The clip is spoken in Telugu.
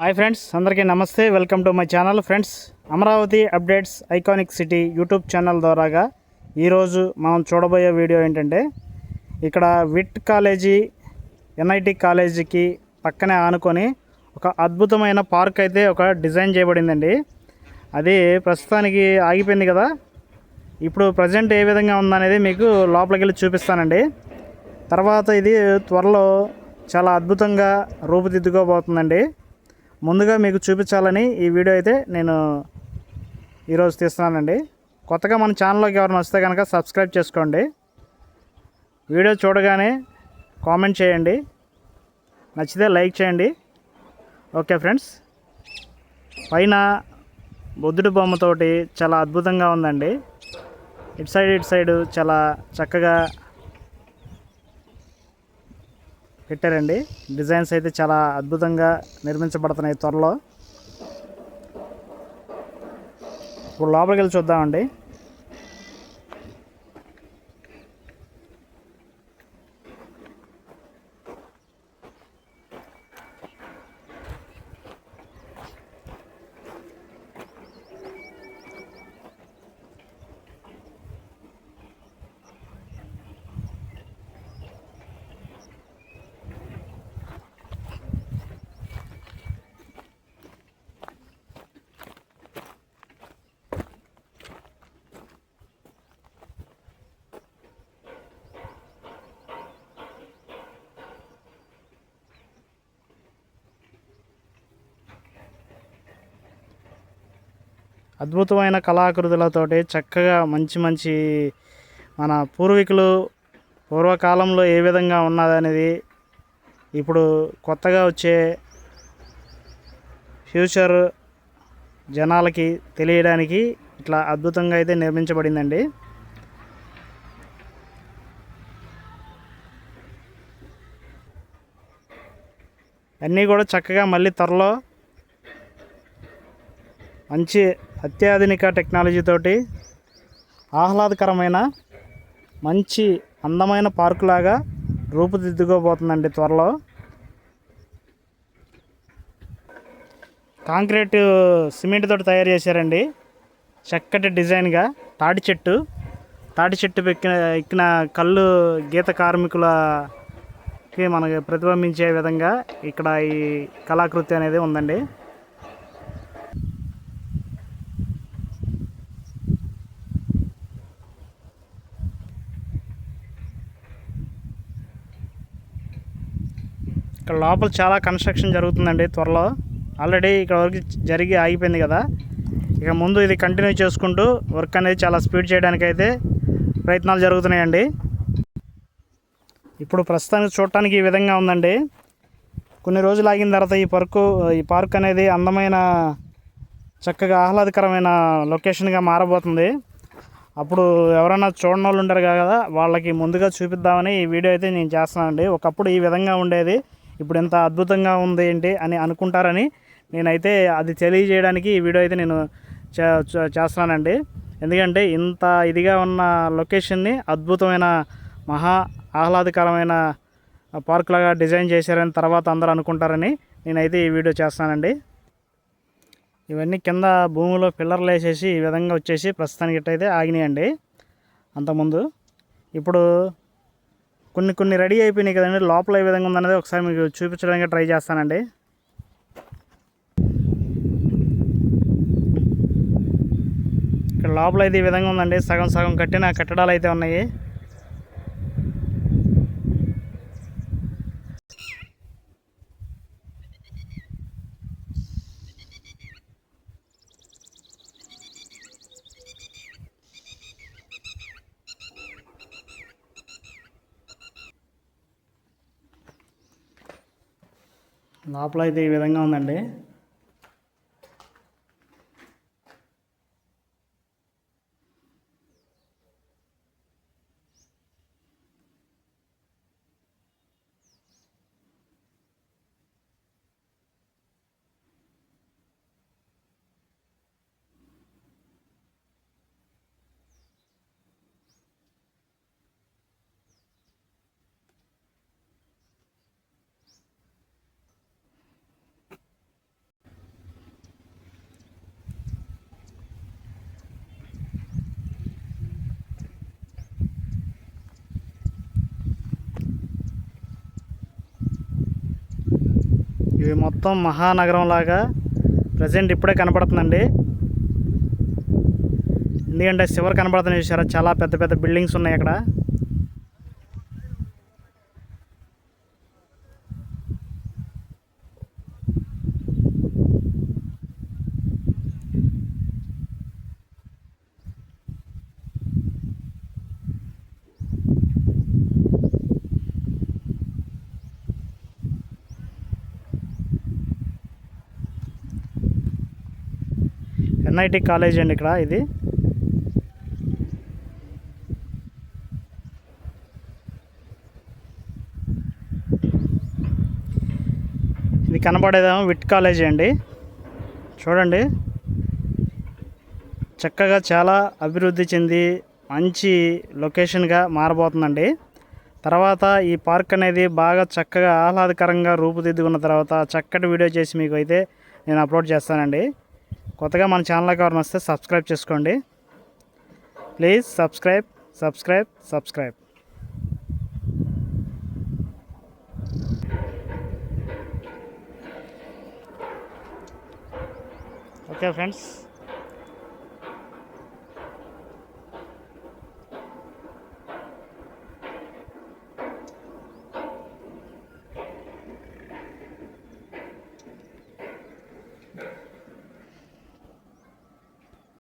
హాయ్ ఫ్రెండ్స్, అందరికీ నమస్తే. Welcome to my channel. Friends, Amaravati updates iconic city YouTube channel ద్వారాగా ఈరోజు మనం చూడబోయే వీడియో ఏంటంటే, ఇక్కడ విట్ కాలేజీ ఎన్ఐటి కాలేజీకి పక్కనే ఆనుకొని ఒక అద్భుతమైన పార్క్ అయితే ఒక డిజైన్ చేయబడిందండి. అది ప్రస్తుతానికి ఆగిపోయింది కదా. ఇప్పుడు ప్రజెంట్ ఏ విధంగా ఉందనేది మీకు లోపలికి వెళ్ళి చూపిస్తానండి. తర్వాత ఇది త్వరలో చాలా అద్భుతంగా రూపుదిద్దుకోబోతుందండి. ముందుగా మీకు చూపించాలని ఈ వీడియో అయితే నేను ఈరోజు తీస్తున్నానండి. కొత్తగా మన ఛానల్లోకి ఎవరైనా వస్తే కనుక సబ్స్క్రైబ్ చేసుకోండి. వీడియో చూడగానే కామెంట్ చేయండి, నచ్చితే లైక్ చేయండి. ఓకే ఫ్రెండ్స్, పైన బుద్ధుడి బొమ్మతోటి చాలా అద్భుతంగా ఉందండి. ఇటు సైడ్ చాలా చక్కగా పెట్టారండి. డిజైన్స్ అయితే చాలా అద్భుతంగా నిర్మించబడుతున్నాయి త్వరలో. ఇప్పుడు లోపలికి వెళ్ళి చూద్దామండి. అద్భుతమైన కళాకృతులతోటి చక్కగా మంచి మన పూర్వకాలంలో ఏ విధంగా ఉన్నదనేది ఇప్పుడు కొత్తగా వచ్చే ఫ్యూచర్ జనాలకి తెలియడానికి ఇట్లా అద్భుతంగా అయితే నిర్మించబడిందండి. అన్నీ కూడా చక్కగా మళ్ళీ త్వరలో మంచి అత్యాధునిక టెక్నాలజీతోటి ఆహ్లాదకరమైన మంచి అందమైన పార్కులాగా రూపుదిద్దుకోబోతుందండి త్వరలో. కాంక్రీట్ సిమెంట్ తోటి తయారు చేశారండి. చక్కటి డిజైన్గా తాటి చెట్టు ఎక్కిన కళ్ళు గీత కార్మికులకి మనకి ప్రతిబింబించే విధంగా ఇక్కడ ఈ కళాకృతి అనేది ఉందండి. ఇక్కడ లోపల చాలా కన్స్ట్రక్షన్ జరుగుతుందండి త్వరలో. ఆల్రెడీ ఇక్కడ వరకు జరిగి ఆగిపోయింది కదా. ఇక ముందు ఇది కంటిన్యూ చేసుకుంటూ వర్క్ అనేది చాలా స్పీడ్ చేయడానికి అయితే ప్రయత్నాలు జరుగుతున్నాయండి. ఇప్పుడు ప్రస్తుతానికి చూడటానికి ఈ విధంగా ఉందండి. కొన్ని రోజులు ఆగిన తర్వాత ఈ పార్క్ అనేది అందమైన చక్కగా ఆహ్లాదకరమైన లొకేషన్గా మారబోతుంది. అప్పుడు ఎవరైనా చూడని వాళ్ళు ఉంటారు కదా, వాళ్ళకి ముందుగా చూపిద్దామని ఈ వీడియో అయితే నేను చేస్తున్నానండి. ఒకప్పుడు ఈ విధంగా ఉండేది, ఇప్పుడు ఎంత అద్భుతంగా ఉంది ఏంటి అని అనుకుంటారని నేనైతే అది తెలియజేయడానికి ఈ వీడియో అయితే నేను చేస్తున్నానండి. ఎందుకంటే ఇంత ఇదిగా ఉన్న లొకేషన్ని అద్భుతమైన మహా ఆహ్లాదకరమైన పార్క్ లాగా డిజైన్ చేశారని తర్వాత అందరూ అనుకుంటారని నేనైతే ఈ వీడియో చేస్తానండి. ఇవన్నీ కింద భూమిలో పిల్లర్లు వేసేసి ఈ విధంగా వచ్చేసి ప్రస్తుతానికి ఇట్టయితే ఆగినాయండి. అంతకుముందు ఇప్పుడు కొన్ని రెడీ అయిపోయినాయి కదండి. లోపల ఏ విధంగా ఉందనేది ఒకసారి మీకు చూపించడానికి ట్రై చేస్తానండి. ఇక్కడ లోపల అయితే ఈ విధంగా ఉందండి. సగం కట్టిన కట్టడాలు అయితే ఉన్నాయి. లోపల అయితే ఈ విధంగా ఉందండి. ఇవి మొత్తం మహానగరం లాగా ప్రజెంట్ ఇప్పుడే కనపడుతుందండి. ఎందుకంటే చివరి కనపడుతున్నాయి చూసారా, చాలా పెద్ద పెద్ద బిల్డింగ్స్ ఉన్నాయి అక్కడ. ఎన్ఐటి కాలేజ్ అండి ఇక్కడ. ఇది కనబడేదేమో విట్ కాలేజీ అండి. చూడండి, చక్కగా చాలా అభివృద్ధి చెంది మంచి లొకేషన్గా మారబోతుందండి. తర్వాత ఈ పార్క్ అనేది బాగా చక్కగా ఆహ్లాదకరంగా రూపుదిద్దుకున్న తర్వాత చక్కటి వీడియో చేసి మీకు అయితే నేను అప్లోడ్ చేస్తానండి. కొత్తగా మన ఛానల్కి ఎవరైనా వస్తే సబ్స్క్రైబ్ చేసుకోండి. Please subscribe. Okay friends.